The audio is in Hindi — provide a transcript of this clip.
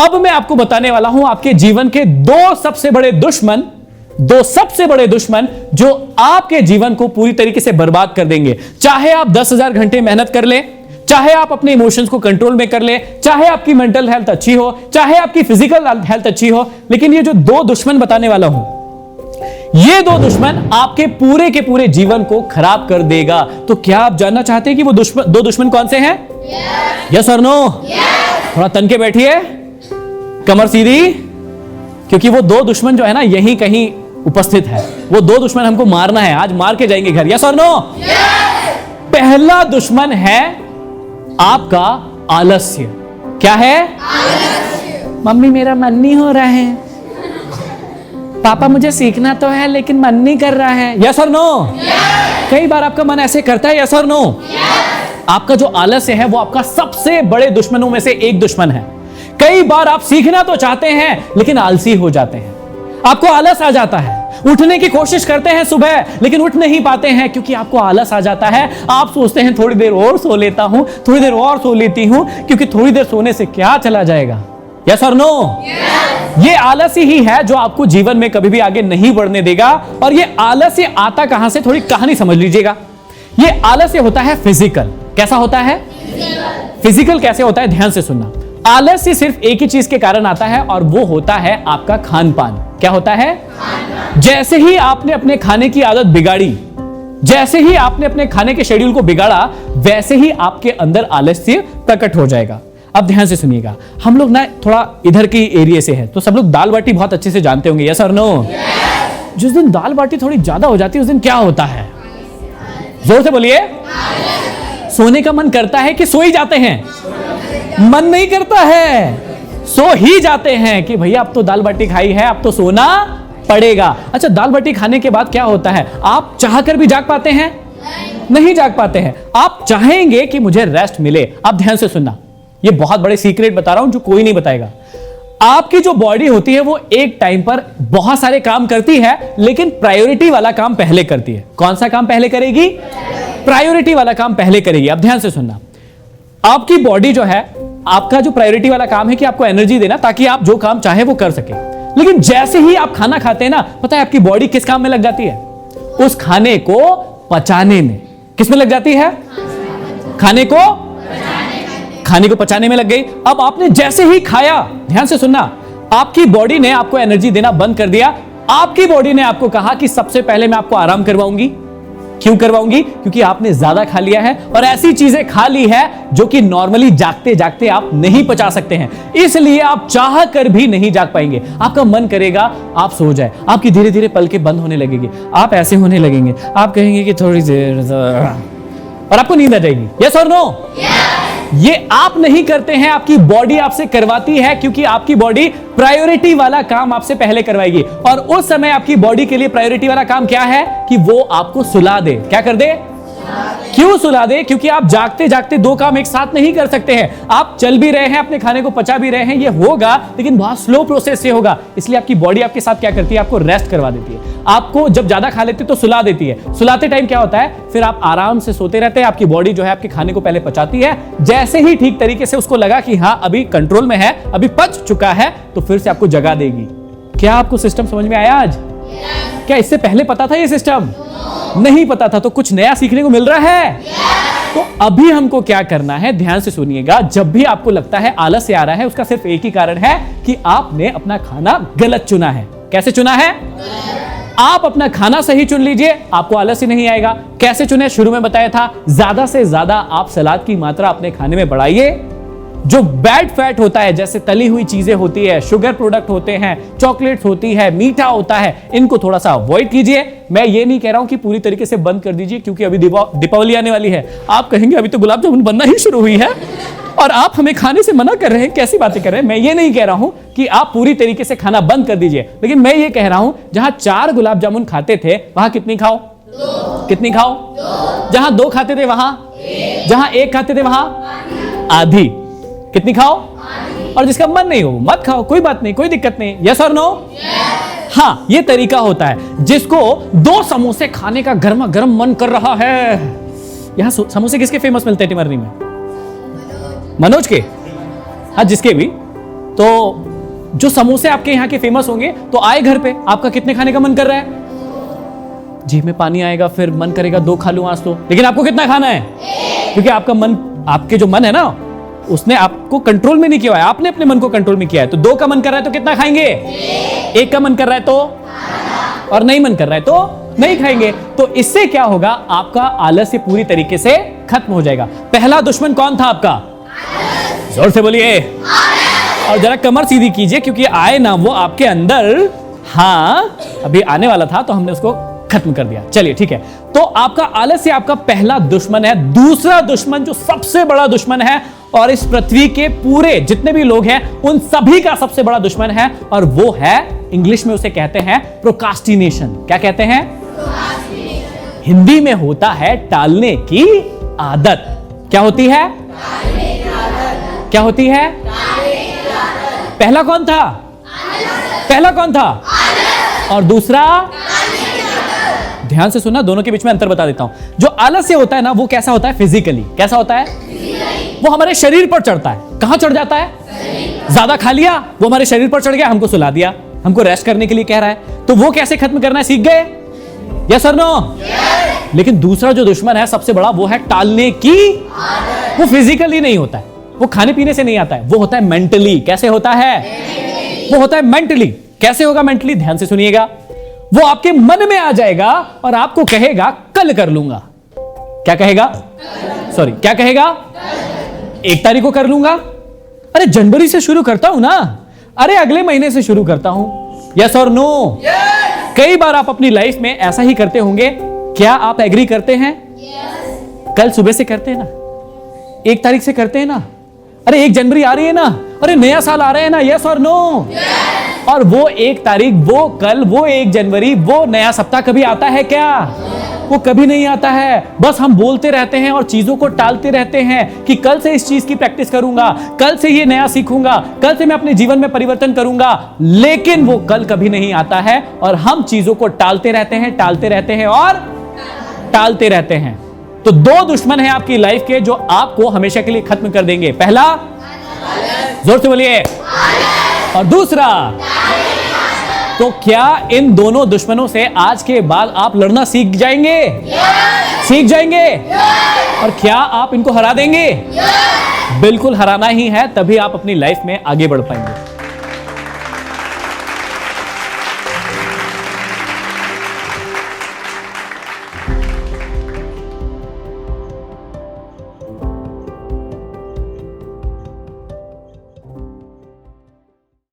अब मैं आपको बताने वाला हूं आपके जीवन के दो सबसे बड़े दुश्मन जो आपके जीवन को पूरी तरीके से बर्बाद कर देंगे। चाहे आप 10,000 घंटे मेहनत कर ले, चाहे आप अपने इमोशंस को कंट्रोल में कर ले, चाहे आपकी मेंटल हेल्थ अच्छी हो, चाहे आपकी फिजिकल हेल्थ अच्छी हो, लेकिन ये जो दो दुश्मन बताने वाला हूं, ये दो दुश्मन आपके पूरे के पूरे जीवन को खराब कर देगा। तो क्या आप जानना चाहते हैं कि वो दो दुश्मन कौन से हैं? यस और नो? थोड़ा तन के बैठिए, कमर सीधी, क्योंकि वो दो दुश्मन जो है ना यहीं कहीं उपस्थित है। वो दो दुश्मन हमको मारना है, आज मार के जाएंगे घर। यस और नो? पहला दुश्मन है आपका आलस्य। क्या है? आलस्य। मम्मी मेरा मन नहीं हो रहा है, पापा मुझे सीखना तो है लेकिन मन नहीं कर रहा है। यस और नो? कई बार आपका मन ऐसे करता है। यस और नो? आपका जो आलस्य है वो आपका सबसे बड़े दुश्मनों में से एक दुश्मन है। कई बार आप सीखना तो चाहते हैं लेकिन आलसी हो जाते हैं, आपको आलस आ जाता है, उठने की कोशिश करते हैं सुबह लेकिन उठ नहीं पाते हैं क्योंकि आपको आलस आ जाता है। आप सोचते हैं थोड़ी देर और सो लेता हूं, थोड़ी देर और सो लेती हूं, क्योंकि थोड़ी देर सोने से क्या चला जाएगा। यस और नो? ये आलस्य ही है जो आपको जीवन में कभी भी आगे नहीं बढ़ने देगा। और ये आलस्य आता कहां से, थोड़ी कहानी समझ लीजिएगा। ये आलस्य होता है फिजिकल। कैसा होता है? फिजिकल कैसे होता है, ध्यान से सुनना। आलस्य सिर्फ एक ही चीज के कारण आता है और वो होता है आपका खान पान। क्या होता है? जैसे ही आपने अपने खाने की आदत बिगाड़ी, जैसे ही आपने अपने खाने के शेड्यूल को बिगाड़ा, वैसे ही आपके अंदर आलस्य प्रकट हो जाएगा। अब ध्यान से सुनिएगा, हम लोग ना थोड़ा इधर की एरिया से हैं, तो सब लोग दाल बाटी बहुत अच्छे से जानते होंगे। यस और नो? जिस दिन दाल बाटी थोड़ी ज्यादा हो जाती है उस दिन क्या होता है? जोर से बोलिए। सोने का मन करता है कि सो ही जाते हैं? मन नहीं करता है, सो ही जाते हैं कि भैया अब तो दाल बाटी खाई है, अब तो सोना पड़ेगा। अच्छा, दाल बाटी खाने के बाद क्या होता है? आप चाहकर भी जाग पाते हैं? नहीं जाग पाते हैं। आप चाहेंगे कि मुझे रेस्ट मिले। अब ध्यान से सुनना, ये बहुत बड़े सीक्रेट बता रहा हूं जो कोई नहीं बताएगा। आपकी जो बॉडी होती है वो एक टाइम पर बहुत सारे काम करती है, लेकिन प्रायोरिटी वाला काम पहले करती है। कौन सा काम पहले करेगी? प्रायोरिटी वाला काम पहले करेगी। अब ध्यान से सुनना, आपकी बॉडी जो है, आपका जो प्रायोरिटी वाला काम है कि आपको एनर्जी देना ताकि आप जो काम चाहे वो कर सके। लेकिन जैसे ही आप खाना खाते हैं ना, पता है आपकी बॉडी किस काम में लग जाती है? उस खाने को पचाने में। किस में लग जाती है? खाने को पचाने में लग गई। अब आपने जैसे ही खाया, ध्यान से सुनना, आपकी बॉडी ने आपको एनर्जी देना बंद कर दिया। आपकी बॉडी ने आपको कहा कि सबसे पहले मैं आपको आराम करवाऊंगी। क्यों करवाऊंगी? क्योंकि आपने ज्यादा खा लिया है और ऐसी चीजें खा ली है जो कि नॉर्मली जागते जागते आप नहीं पचा सकते हैं, इसलिए आप चाह कर भी नहीं जाग पाएंगे। आपका मन करेगा आप सो जाए, आपकी धीरे धीरे पलकें बंद होने लगेगी, आप ऐसे होने लगेंगे, आप कहेंगे कि थोड़ी देर, और आपको नींद आ जाएगी। यस और नो? ये आप नहीं करते हैं, आपकी बॉडी आपसे करवाती है, क्योंकि आपकी बॉडी प्रायोरिटी वाला काम आपसे पहले करवाएगी। और उस समय आपकी बॉडी के लिए प्रायोरिटी वाला काम क्या है कि वो आपको सुला दे। क्या कर दे? क्यों सुला दे? क्योंकि आप जागते जागते दो काम एक साथ नहीं कर सकते हैं। आप चल भी रहे हैं, अपने खाने को पचा भी रहे हैं, ये होगा लेकिन बहुत स्लो प्रोसेस से होगा। इसलिए आपकी बॉडी आपके साथ क्या करती है? आपको रेस्ट करवा देती है। आपको जब ज्यादा खा लेते तो सुला देती है। सुलाते टाइम क्या होता है? फिर आप आराम से सोते रहते हैं। आपकी बॉडी जो है आपके खाने को पहले पचाती है, जैसे ही ठीक तरीके से उसको लगा कि हाँ अभी कंट्रोल में है, अभी पच चुका है, तो फिर से आपको जगा देगी। क्या आपको सिस्टम समझ में आया आज? क्या इससे पहले पता था ये सिस्टम? नहीं पता था, तो कुछ नया सीखने को मिल रहा है। तो अभी हमको क्या करना है, ध्यान से सुनिएगा। जब भी आपको लगता है आलस आ रहा है, उसका सिर्फ एक ही कारण है कि आपने अपना खाना गलत चुना है। कैसे चुना है? आप अपना खाना सही चुन लीजिए, आपको आलस ही नहीं आएगा। कैसे चुने? शुरू में बताया था, ज्यादा से ज्यादा आप सलाद की मात्रा अपने खाने में बढ़ाइए। जो बैड फैट होता है, जैसे तली हुई चीजें होती है, शुगर प्रोडक्ट होते हैं, चॉकलेट्स होती है, मीठा होता है, इनको थोड़ा सा अवॉइड कीजिए। मैं ये नहीं कह रहा हूं कि पूरी तरीके से बंद कर दीजिए, क्योंकि अभी दीपावली आने वाली है। आप कहेंगे अभी तो गुलाब जामुन बनना ही शुरू हुई है और आप हमें खाने से मना कर रहे हैं, कैसी बातें कर रहे हैं। मैं ये नहीं कह रहा हूं कि आप पूरी तरीके से खाना बंद कर दीजिए, लेकिन मैं ये कह रहा हूं जहां 4 गुलाब जामुन खाते थे वहां कितनी खाओ? 2। कितनी खाओ? 2। जहां 2 खाते थे वहां 1। जहां 1 खाते थे वहां आधी। कितनी खाओ? और जिसका मन नहीं हो मत खाओ, कोई बात नहीं, कोई दिक्कत नहीं। यस और नो? हाँ, ये तरीका होता है। जिसको 2 समोसे खाने का गर्मा गर्म मन कर रहा है, यहां समोसे किसके फेमस मिलते हैं टिमरनी में? मनोज के। हाँ, जिसके भी तो जो समोसे आपके यहाँ के फेमस होंगे, तो आए घर पे, आपका कितने खाने का मन कर रहा है? जीभ में पानी आएगा, फिर मन करेगा 2 खा लूं आज तो, लेकिन आपको कितना खाना है? क्योंकि आपका मन, आपके जो मन है ना, उसने आपको कंट्रोल में नहीं किया है, आपने अपने मन को कंट्रोल में किया है। तो 2 का मन कर रहा है तो कितना खाएंगे? 1 का मन कर रहा है तो, और नहीं मन कर रहा है तो नहीं खाएंगे। तो इससे क्या होगा? आपका आलस्य पूरी तरीके से खत्म हो जाएगा। पहला दुश्मन कौन था आपका? जोर से बोलिए। और जरा कमर सीधी कीजिए, क्योंकि आए ना वो आपके अंदर, हाँ अभी आने वाला था तो हमने उसको खत्म कर दिया। चलिए ठीक है, तो आपका आलस्य आपका पहला दुश्मन है। दूसरा दुश्मन जो सबसे बड़ा दुश्मन है और इस पृथ्वी के पूरे जितने भी लोग हैं उन सभी का सबसे बड़ा दुश्मन है, और वो है, इंग्लिश में उसे कहते हैं प्रोक्रास्टिनेशन। क्या कहते हैं? हिंदी में होता है टालने की आदत। क्या होती है? क्या होती है? पहला कौन था? पहला कौन था? और दूसरा? ध्यान से सुनना, दोनों के बीच में अंतर बता देता हूं। जो आलस्य होता है ना, वो कैसा होता है? फिजिकली। कैसा होता है? वो हमारे शरीर पर चढ़ता है। कहां चढ़ जाता है? ज्यादा खा लिया, वो हमारे शरीर पर चढ़ गया, हमको सुला दिया, हमको रेस्ट करने के लिए कह रहा है। तो वो कैसे खत्म करना है, सीख गए? यस और नो? लेकिन दूसरा जो दुश्मन है सबसे बड़ा, वो है टालने की। वो फिजिकली नहीं होता है, वो खाने पीने से नहीं आता है, वो होता है मेंटली। कैसे होता है? वो होता है मेंटली। कैसे होगा मेंटली? ध्यान से सुनिएगा। वो आपके मन में आ जाएगा और आपको कहेगा कल कर लूंगा। क्या कहेगा? सॉरी, क्या कहेगा? 1 तारीख को कर लूंगा। अरे जनवरी से शुरू करता हूं ना, अरे अगले महीने से शुरू करता हूं। यस और नो? कई बार आप अपनी लाइफ में ऐसा ही करते होंगे। क्या आप एग्री करते हैं? कल सुबह से करते हैं ना, 1 तारीख से करते हैं ना, अरे 1 जनवरी आ रही है ना, अरे नया साल आ रहा है ना। यस और नो? और वो 1 तारीख, वो कल, वो 1 जनवरी, वो नया सप्ताह कभी आता है क्या? वो कभी नहीं आता है। बस हम बोलते रहते हैं और चीजों को टालते रहते हैं कि कल से इस चीज की प्रैक्टिस करूंगा, कल से ये नया सीखूंगा, कल से मैं अपने जीवन में परिवर्तन करूंगा। लेकिन वो कल कभी नहीं आता है और हम चीजों को टालते रहते हैं, टालते रहते हैं और टालते रहते हैं। तो 2 दुश्मन हैं आपकी लाइफ के जो आपको हमेशा के लिए खत्म कर देंगे। पहला, जोर से बोलिए, और दूसरा। तो क्या इन दोनों दुश्मनों से आज के बाद आप लड़ना सीख जाएंगे? सीख जाएंगे? और क्या आप इनको हरा देंगे? बिल्कुल हराना ही है, तभी आप अपनी लाइफ में आगे बढ़ पाएंगे।